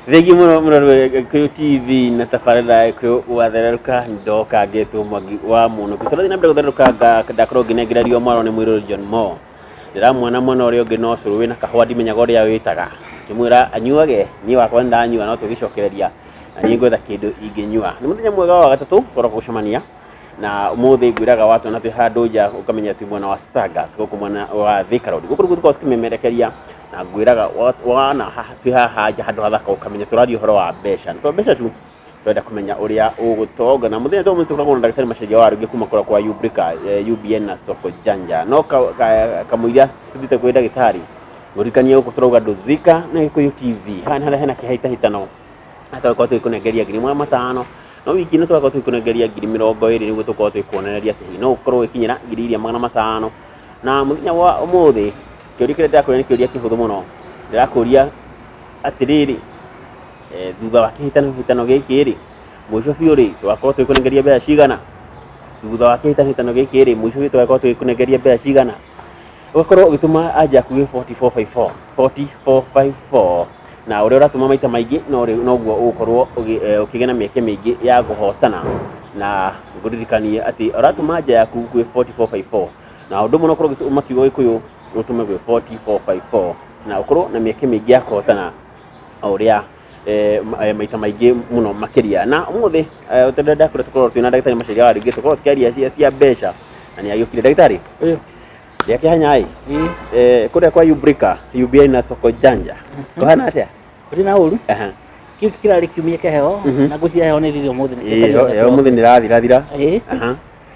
Thegi muno Gikuyu TV na tafarira Gwathereruka ndoka ngetu Mwangi wa Munuku turathi na mbere Gwathereruka ndakorwo nginegererio mwaro ni mwiro John Mo ndiramwona mwana uria ungi no curu wina kahwa ndimenyaga uria witaga kimwira anyuage ni wakwa ndanyua no tugicokereria na ni ngwetha kindu inginyua ni muthenya mwega wa gatatu twara gucemania na umuthi ngwiraga watu na handu nja ukamenya ti mwana wa Sagas guku mwana wa Thika Road guku guku tukimemerekeria na ngwiraga wana tu haha handu hathaka ukamenya turario horo wa mbeca to mbeca tu twenda kumenya uria ugutonga na muthenya tu tukoragwo na ndagitari Macharia wa rugi kuma kwa UBN na soko janja no kamuiria tuthite kwa ndagitari murikania guku turauga nduzika na Gikuyu TV hena kihaita hitano hata kwa tu kunegeria ngiri 500 no wiki no twako tukunegeria ngiri 20 niguo tukorwo twikuonereria ati no ukorwo ikinyira ngiri iria 500 na muthenya wa umuthi kiuria kire ndakuria ni kiuria kihuthu muno ndirakuria atiriri thutha wa kihitano giki ri mwisho biu ri twakorwo twikunegeria mbeca cigana thutha wa kihitano giki ri mwisho biu twakorwo twikunegeria mbeca cigana ugakorwo ugituma anja kuwi 4454 na uria uratuma maita maingi noguo ukorwo ukigena mieke mingi ya guhotana na nguririkanie ati uratuma anja yaku kuwi 4454 na undu muno korwo umakiuga Gikuyu utume gwe 4454 na ukorwo na mieke mingi ya kuhotana uria maita maingi muno makiria na umuthi utendeda kure tukorwo twina ndagitari Macharia wa rugi tukorwo tukiaria cia mbeca na ni agukire ndagitari yake hanyai kuria kwa UBN na soko janja kohana atia urina uru kiki kirari kiumia keheo na gucia heo ni thithio umuthi umuthi ni rathira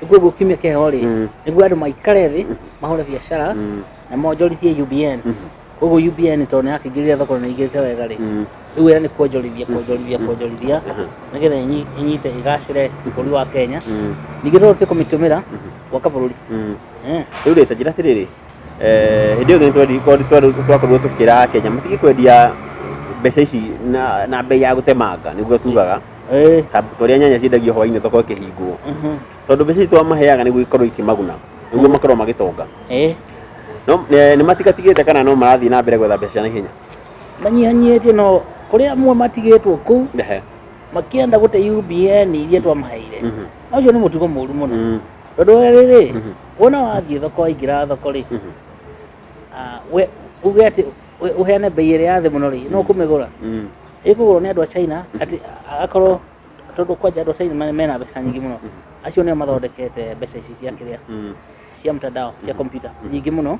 iguo kiumia keheo ri niguo andu maikare thi mahore biacara na monjorithie UBN koguo UBN to ni akingirira thoko na igirite wega ri riu era ni kuonjorithia nigetha inyite igacire bũrũri wa Kenya nigiro tukumitumira gwaka bũrũri riu rita njira tiriri hindi iyo twakorwo tukira Kenya matigi kwendia mbeca ici na bei ya gutemanga niguo tugaga toria nyanya ciendagio hwaini thoko ikihingwo tondu mbeca ici twamaheaga niguo ikorwo ikimaguna niguo makorwo magitonga no ni matigatigite kana no marathii na mbere gwetha mbeca na ihenya manyihanyihetie no kuria amwe matigitwo kuu makienda gute UBN iria twamaheire ucio ni mutugo muru muno tondu riri wona wathie thoko waingira thoko ri we uge ati uheane bei iria ya thi muno ri no kumigura ikugurwo ni andu a China ati akorwo tondu kwanja andu a China mena mbeca nyingi muno acio nio mathondekete mbeca ici cia kiria cia mtandao cia kompyuta nyingi muno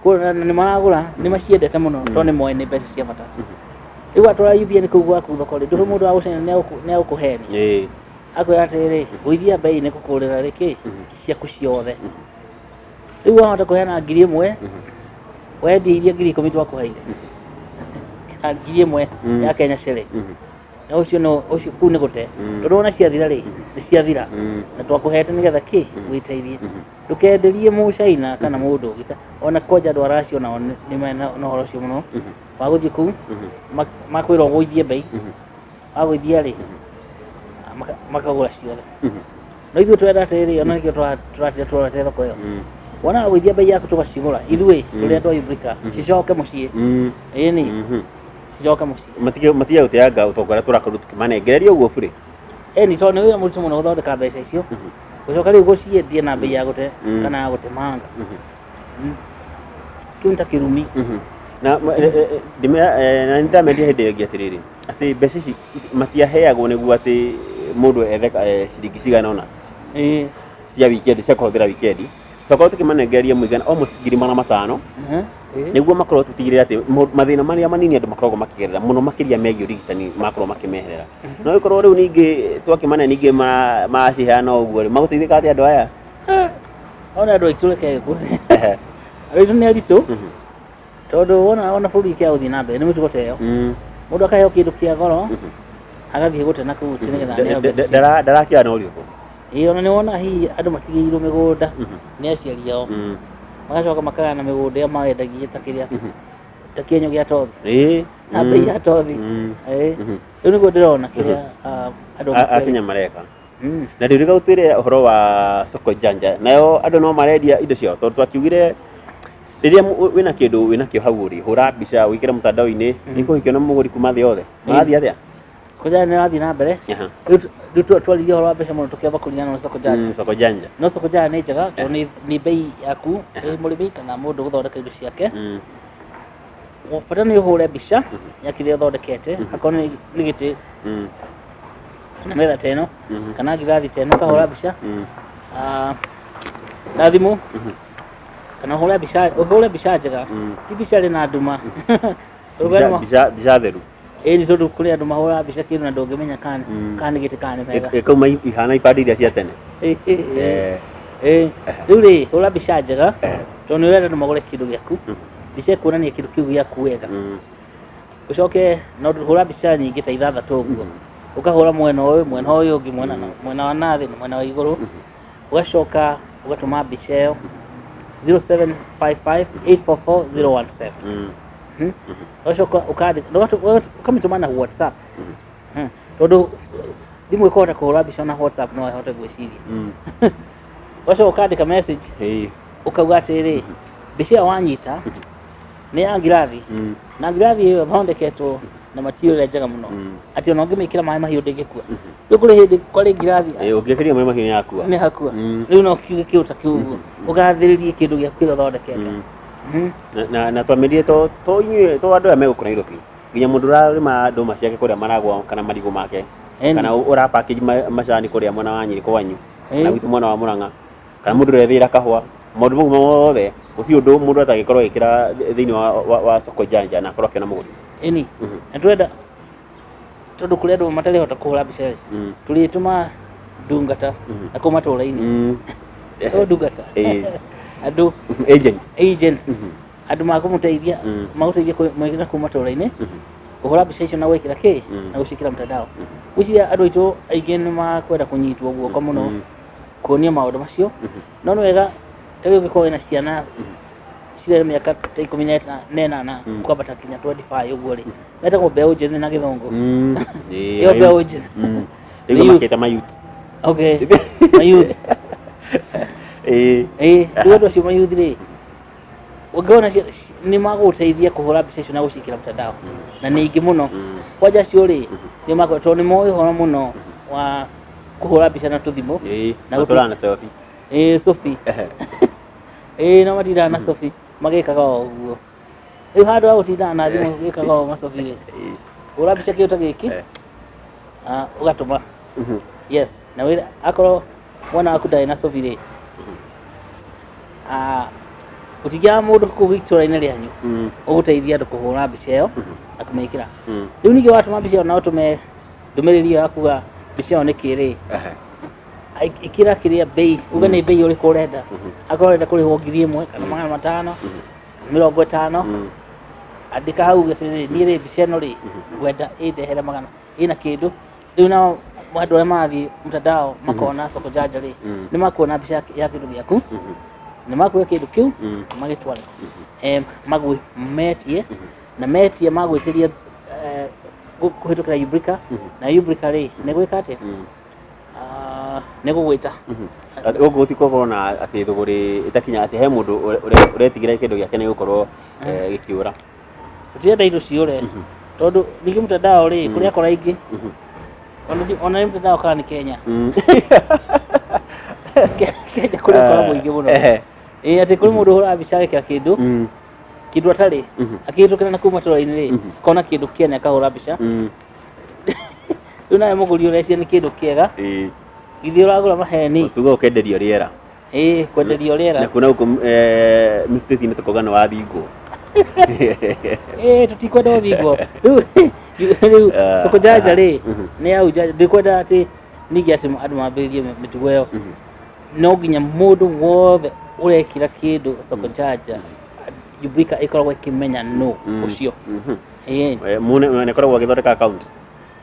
kuna ni maragura ni maciendete muno tondu ni moe ni mbeca cia bata riu atwara UBN kuu gwaku thoko ri ndu mundu wa gucena ne ukuheni akwira atiri guithia bei ni kukurira riki ciaku ciothe riu wahota kuheana ngiri 1 wendi iria ngiri 10 twakuheire ngiri 1 ya Kenya shilling na ucio kuu ni gute tondu ona ciathira ri ni ciathira na twakuhete nigetha ki gwiteithie ndukenderie Muchaina kana mundu ungi ona koja andu aracio nao ni mena no horo cio muno wa guthii kuu makwira guithie bei agwithia ri makagura ciothe no ithuĩ twenda atĩrĩ ona nĩkĩo tũratira thoko ĩyo wona gwithia bei yaku tũgacigũra ithuĩ tũrĩ andũ a Afrika cicoke mũciĩ ĩni cicoke mũciĩ matiga gũteanga ũtonga ũrĩa tũrakorwo tũkĩmanengereria ũguo bũrĩ ĩni tondũ nĩ wĩra mũritũ mũno gũthondeka mbeca icio gũcoka rĩu gũciendia na bei ya gũte kana ya gũtemanga kĩu nĩ ta kĩrumi na nĩndamendia hĩndĩ ĩngĩ atĩrĩrĩ atĩ mbeca ici matiaheagwo nĩguo atĩ mũndũ ethe ciringi cigana ona cia wikendi cia kũhũthĩra wikendi twakorwo tũkĩmanengereria mũigana almost ngiri 500 nĩguo makorwo tũtigĩrĩre atĩ mathĩna marĩa manini andũ makoragwo makĩgerera mũno makĩria megiĩ ũrigitani makorwo makĩmeherera no gĩkorwo rĩu ningĩ twakĩmane ningĩ maciheana ũguo rĩ magũteithĩka atĩ andũ aya ona andũ aitũ reke rĩu nĩ aritũ tondu ona bũrũri kia guthii na mbere ni mitugo teyo mundu akaheo kindu kia goro agathie gutena kuu nigetha aneo mbeca ndarakia na ũriũkũ ona ni wona hihi andu matigĩirwo mĩgũnda ni aciari ao magacoka makagana mĩgũnda ĩyo mawendagia ta kĩrĩa ta kĩenyũ gĩa tothi na bei ya tothi rĩu nĩguo ndĩrona kĩrĩa andũ Akenya mareka na rĩu gũtwĩre ũhoro wa soko janja nayo andũ no marendia indo ciao tondu twakiugire riria wina kindu wina kio hau ri hura mbica wikira mutandao-ini niko ikiona muguri kuma thi yothe marathi atia soko janja ni rathi na mbere riu twaririe horo wa mbeca muno tukiamba kuringana na soko janja no soko janja ni njega to ni bei yaku murimi kana mundu guthondeka indo ciake bata ni uhure mbica ya kiria thondekete akorwo ni giti na metha teno kana ngirathi teno kahura mbica na thimu kana uhure mbica njega ti mbica ri na nduma mbica theru ni tondu kuri andu mahura mbica kindu na ndungimenya kana giti kana mega ikauma ihana ibandi iria cia tene riu ri hura mbica njega to ni urenda magure kindu giaku mbica kuonania kindu kiu giaku wega ucoke no hura mbica nyingi ta ithathatu uguo ukahura mwena uyu ungi mwena wa nathi na mwena wa iguru ugacoka ugatuma mbica iyo 0755844017 ugacoka ukamituma na WhatsApp tondu thimu ikota kuhura mbica na WhatsApp no ihote gwiciria ugacoka ukandika message ukauga atiri mbica wanyita ni ya ngirathi na ngirathi iyo thondeketwo na material njega muno ati ona ngimikira mai mahiu ndingikua riu kuri hindi kwari ngirathi ungikiria mai mahiu ni hakua riu no kiuge kiuta kiuguo ugathiririe kindu gia kwira thondekete na twamirie to inyue to andu aya megukura Nairobi nginya mundu urarima nduma ciake kuria maragwa kana marigo make kana ura package macani kuria mwena wa Nyeri kwanyu na witu mwena wa Murang'a kana mundu urethira kahua maundu mau mothe ucio undu mundu atagikorwo ikira thiini wa soko janja na akorwo akiona muguri ini natwenda tondu kuri andu matari hota kuhura mbica tulituma ndungata na kuma tura-ini to ndungata andu agents andu makumuteithia mwikira kuma tura-ini kuhura mbica icio na gwikira ki na gucikira mtandao gwiciria andu aitu aingi ni makwenda kunyitwo guoko muno kuonia maundu macio no ni wega tayo giko ina ciana cire miaka 18 kwambata kinya 25 uguo ri meta ko beau njeni na githongo yo beau njeni riu maketa mayuth okay mayuth ndio cio mayuth ri ungiona ni maguteithia kuhura mbica icio na gucikira mtandao na ni ingi muno kwaja cio ri ni magwetwo ni moi horo muno wa kuhura mbica na tuthimu na gutura na selfie Sophie na matira na Sophie magikaga uguo riu handu ha gutinda na thimu gikaga masophie hura mbica kiuta giki ugatuma yes na wira akorwo mwana waku ndari na Sophie ri utigia mundu ku Victoria-ini rianyu uguteithia andu kuhura mbica iyo na kumikira riu ningi watuma mbica iyo na utume ndumiriri iyo yakuga mbica iyo ni kiri ikira kiria bei uga ni bei uri kurenda akorwo urenda kurihwo 1,000 kana 500 50 andika hau gatiri ni ri mbica ino ri gwenda indehere 100 ina kindu riu na andu aria mathi mtandao makona soko janja ri ni makuona mbica ya kindu giaku ni makuya kindu kiu magitwara magwi metie na metie magwitiria kuhitukira Ubrika na Ubrika ri ni gwika atia nego gwita ugu utiko na ati thuguri itakinya ati he mundu uretigira kindu giake ni gukorwo gikiura utienda indo ciure tondu ningi mtandao ri kuria kora ingi ona ni mtandao kana ni Kenya Kenya kuria kora muingi muno ati kuri mundu hura mbica yake kindu kindu atari akitukira na kuma tura-ini ri kona kindu kiene akahura mbica una muguri urecia ni kindu kiega ithio uragura maheni tuga ukenderio riera kwenderio riera na kuna uko miftetini tukogana wa thingo tutikwenda thingo riu soko janja ri ni au janja ndikwenda ati ningi ati andu mambiririe mitugo iyo no nginya mundu wothe urekira kindu soko janja Ubrika ikoragwo ikimenya no ucio mune koragwo agithondeka account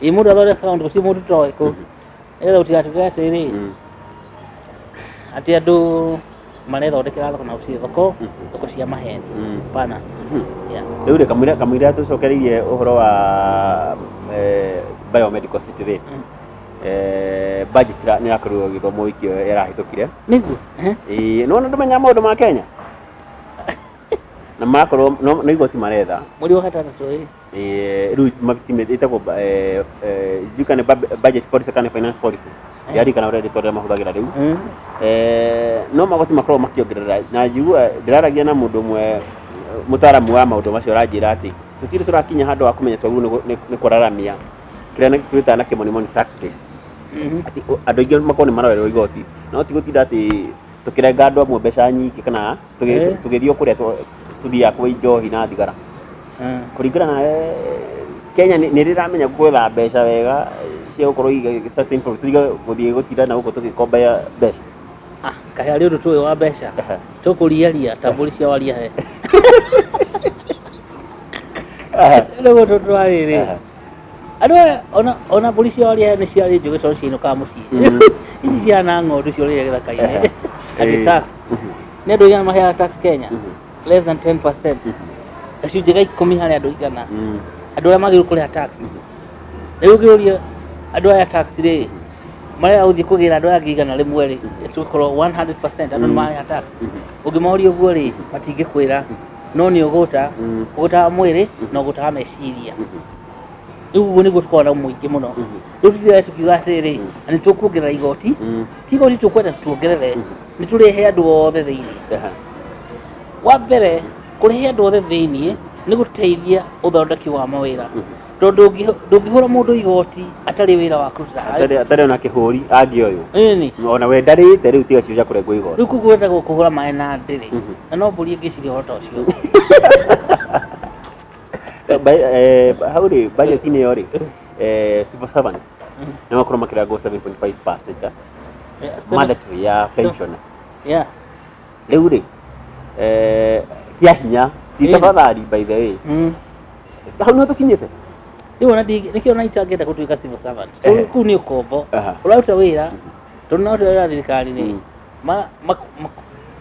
mundu athondeka account gucio mundu toiko utigatuge atiri ati andu marethondekera thoko na ucio thoko cia maheni pana riu ri kamwira tucokereirie uhoro wa biomedical city ri budget ni rakorwo githomo ikio yarahitukire niguo no ndumenya maundu ma Kenya na makorwo no igoti maretha mweri wa gatandatũ riu mabitimete itagwo jukane budget policy kana finance policy yari kana already tondũ mahuthagira riu no magoti makorwo makiongerera na njigua ndiraragia na mundu mwe mutaramu wa maundu macio aranjira ati tutire turakinya handu wa kumenya twagu ni kuraramia kiria twita na kimoni tax base ati andu aingi makorwo ni marorerwo igoti no ti gutinda ati tukirenga andu amwe mbeca nyingi kana tugithio kuria tuthia kwa njohi na thigara kuringana na Kenya ni riramenya gwetha mbeca wega cia gukorwo sustain for turiga guthie gutinda na guko tugikomba mbeca kahe ari undu tuwe wa mbeca tukuriaria tamburi cia waria he Lego tondu ariri andu ona mburi cia waria ni ciari njugi tondu ciinuka mucii ici ciana ng'ondu ciorire githaka-ini ati tax ni andu igana mahea tax Kenya less than 10%. Gacunjĩ ga 10 harĩ andũ igana andũ arĩa magĩrĩirwo kũrĩha tax. Rĩu ũngĩũria andũ aya tax rĩ marĩa gũthiĩ kũgĩra andũ aya igana rĩmwe rĩ tũkorwo 100% andũ nĩ marĩha tax. Ũngĩmoria ũguo rĩ matingĩkwĩra no nĩ ũgũtaga mwĩrĩ na ũgũtaga meciria. Rĩu ũguo nĩguo tũkoragwo na mũingĩ mũno. Rĩu tũthiaga tukiuga atĩrĩ nĩ tũkuongerera igoti ti igoti tũkwenda tuongerere nĩ tũrĩhe andũ othe thĩinĩ. Wa mbere kũrĩhe andũ othe thĩinĩ nĩ gũteithia ũthondeki wa mawĩra tondũ ndũngĩhũra mũndũ igoti atarĩ wĩra wa kũruta atarĩ ona kĩhũri angĩoywo ona we ndarĩte rĩu tiga ciũria kũrengwo igoti rĩu kũguo wendagwo kũhũra maĩ na ndĩrĩ na no mbũri ĩngĩciria ũhoro ũcio hau rĩ budget-inĩ ĩyo rĩ civil servants nĩ makorwo makĩrangwo 7.5% mandatory ya pension rĩu rĩ kia hinya ti tafadhali by the way hau no tukinyete rĩu ona nĩkĩo ona itangĩenda gũtuĩka civil servant kũu nĩ ũkombo ũraruta wĩra tondũ no wĩra thirikari-inĩ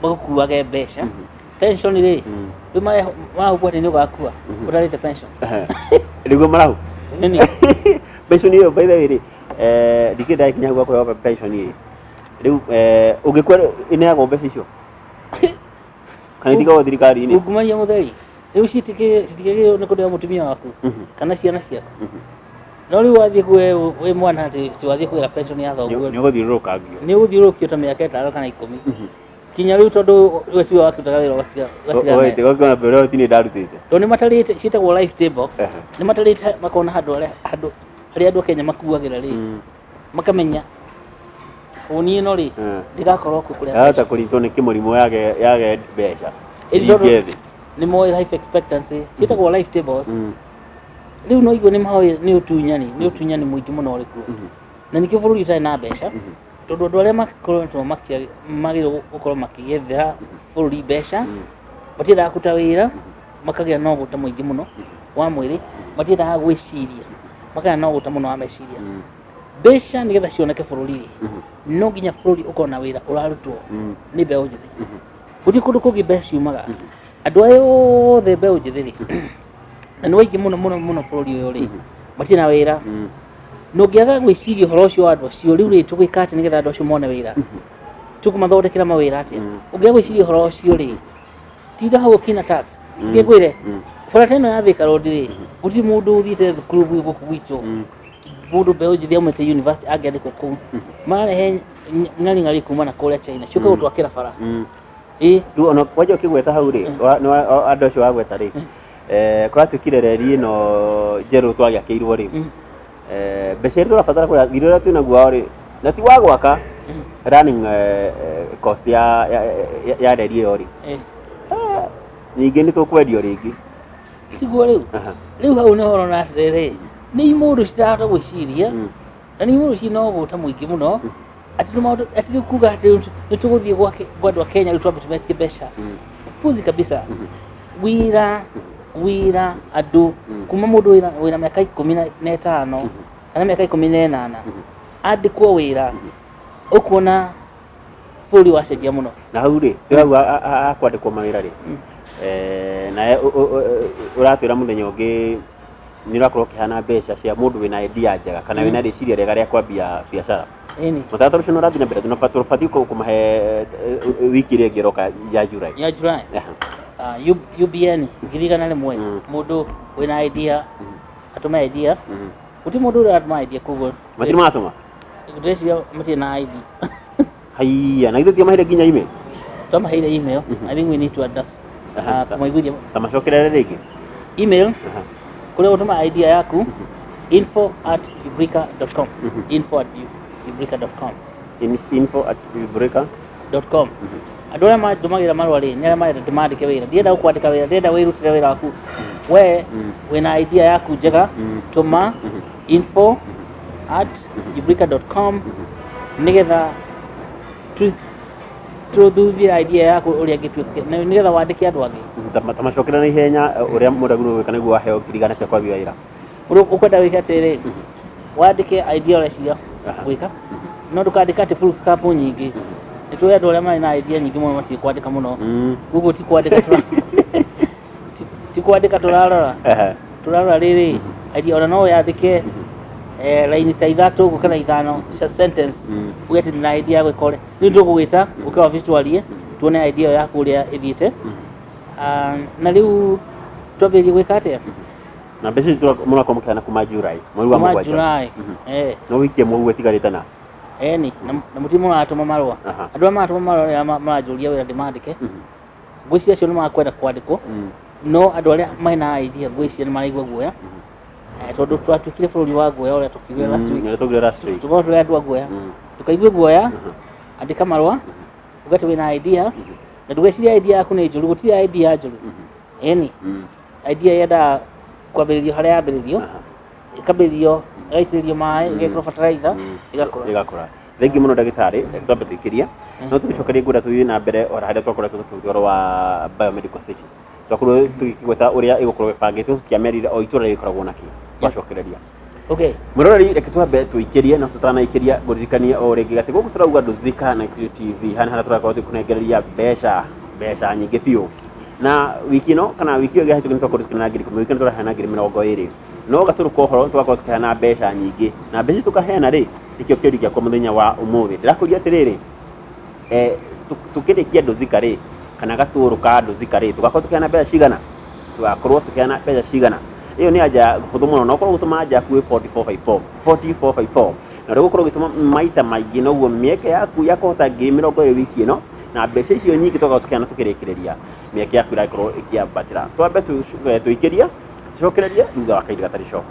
magũkuage mbeca pension rĩ rĩu marahubwo atĩ nĩ ũgakua ũtarĩte pension rĩu marahu pension ĩyo by the way rĩ ndikĩndaga kinya hau akoya pension ĩ rĩu ũngĩkua ĩneagwo mbeca icio kana itigawo thirikari-inĩ ungumania mutheri rĩu citikĩgĩrwo nĩ kũrĩa mũtumia waku kana ciana ciaku no rĩu wathiĩ wĩ mwana atĩ wathiĩ kwĩra pension ya thoguo nĩ ũgũthiũrũrũkio ta mĩaka 5 kana 10 kinya rĩu tondũ we tiwe wakĩrutaga wĩra gatiga mbere tinĩ ndarutĩte tondũ nĩ matarĩte ciĩtagwo life table nĩ matarĩte makona harĩa andũ a Kenya makuagĩra rĩ makamenya ũniĩ no rĩ ndigakorwo kũrĩa hata kũritwo nĩ kĩmũrimũ yage mbeca ingĩthĩ nĩ moĩ life expectancy ciĩtagwo life tables rĩu no igua nĩ ũtunyani mũingĩ mũno ũrĩ kuo na nĩkĩo bũrũri ũtarĩ na mbeca tondũ andũ arĩa makoretwo magĩrĩirwo gũkorwo makĩgethera bũrũri mbeca matiendaga kũruta wĩra makagĩa na ũgũta mũingĩ mũno wa mwĩrĩ matiendaga gwĩciria makagĩa na ũgũta mũno wa meciria mbeca nĩgetha cioneke bũrũri no nginya bũrũri ũkorwo na wĩra ũrarutwo nĩ mbeũ njĩthĩ gũtirĩ kũndũ kũngĩ mbeca ciumaga andũ aya othe mbeũ njĩthĩ rĩ na nĩ waingĩ mũno bũrũri ũyũ rĩ matirĩ na wĩra no ngĩaga gwĩciria ũhoro ũcio wa andũ acio rĩu rĩ tũgwĩka atĩ nĩgetha andũ acio mone wĩra tũkũmathondekera mawĩra atĩa ũngĩaga gwĩciria ũhoro ũcio rĩ tinda hau ũkĩna tax ngĩkwĩre barabara ĩno ya Thika Road rĩ gũtirĩ mũndũ ũthiĩte thukuru gũkũ gwitũ mũndũ mbeũ njĩthĩ aumĩte university angĩandĩkwo kũu marehe ng'aring'ari kuma na kũrĩa China ciũke gũtwakĩra bara rĩu ona wanja ũkĩgweta hau rĩ andũ acio wagweta rĩ kũratuĩkire reri ĩno njerũ twagĩakĩirwo rĩ mbeca iria tũrabatara kũrĩa thirĩ ũrĩa twĩna guo rĩ na ti wa gwaka running cost ya reri ĩyo rĩ ningĩ nĩ tũkwendio rĩngĩ tiguo rĩu hau nĩ ũhoro na atĩrĩrĩ nĩ imũndũ citarahota gwĩciria na nĩ imũndũ ciĩna ũgũta mũingĩ mũno atĩ rĩu kuga atĩ nĩ tũgũthiĩ gwa andũ a Kenya rĩu twambe tũmetie mbeca puzi kabisa wĩra andũ kuma mũndũ wĩna mĩaka 15 kana mĩaka 18 andĩkwo wĩra ũkuona bũrũri wacenjia mũno na hau rĩ tũrau akwandĩkwo mawĩra rĩ na ũratwĩra mũthenya ũngĩ nĩ ũrakorwo ũkĩhana mbeca cia mũndũ wĩna idea njega kana wĩna rĩciria rĩega rĩa kwambia biacara mũtaratara ũcio nĩ ũrathiĩ na mbere tũbatiĩ kũmahe wiki ĩrĩa ĩngĩ ĩroka ya Julai UBN ngirigana rimwe mundu wina idea atuma idea uti mundu uri atuma idea kugo matiri matuma gutrecia mati na ID haiya na ithutia mahire nginya email tamaheire email I think we need to address kumaiguria tamacokera rĩngĩ email kuria utuma idea yaku info@ubrika.com info@ubrika.com info@ubrika.com andu aria mandumagira marua ri ni aria marenda ndimandike wira ndienda gukwandika wira ndienda wirutire wira waku we wina idea yaku njega tuma info@ubrika.com nigetha tuthuthie idea yaku uria ngituike nigetha wandike andu angi tamacokera na ihenya uria muraguru gwika niguo waheo ngirigana cia kwambia wira ukwenda wike atiri wandike idea uria cia gwika no ndukandika ati full scap nyingi nitwe andu aria mari na idea nyingi muno mati kwandika muno gugu ti kwandika ti kwandika turarora riri idea ona no yandike line ta ithatu guka na ithano cia sentence ugeti na idea gwikore ni ndugugita ukiwa visualie tuone idea yaku uria ithiite na riu twambiririe gwika atia na besi murakomukana kuma July mweri wa mugwanja no wiki mwe gwetigarite na ni na mutimu atuma marua andu a matuma marua majuria wira ndimandike ngwiciria cio ni makwenda kwandikwo no andu aria maina idea ngwiciria ni maraigua guoya tondu twatukire bururi wa guoya uria tukigire last week tugoto andu a guoya tukaigua guoya andika marua ugati wina idea na ndugeciria idea yaku ni njuru gutira idea njuru idea yenda kwambiririo haria yambiririo ikambiririo gaitiririo mai igekiro fertilizer igakura thengi muno ndagitari twambe tuikiria no tugicokeria ngura tuyi na mbere ora haria twakoretwo tukigoro wa biomedical city twakorwo tukigweta uria igukorwo bangitwo tukiamerire o itura rikoragwo naki twacokereria muroreri reke twambe tuikirie na tutanaikiria nguririkanie o ringi gati guku turauga nduzika na Gikuyu TV hana turakorwo tukunengereria mbeca nyingi biu na wiki no kana wiki yo gahito kintu kwa na ngiri wiki ndo rahana ngiri 20 no gaturu kohoro twakorwo tukahana mbeca nyingi na mbeca tukahena ri ikio kiri kia kwa muthenya wa umuthi ndirakuria atiriri tukirikia nduzika ri kana gaturu ka nduzika ri tugakorwo tukahana mbeca cigana tugakorwo tukahana mbeca cigana iyo ni aja huthu muno no korwo gutuma aja ku 4454 na rego korwo gituma maita maingi no guo mieke yaku yakota ngiri 20 wiki no na mbeca icio nyingi twakorwo tukihana tukirikireria mieke yaku irakorwo ikiambatira twambe tuikiria tucokererie thutha wa kairi gatari coho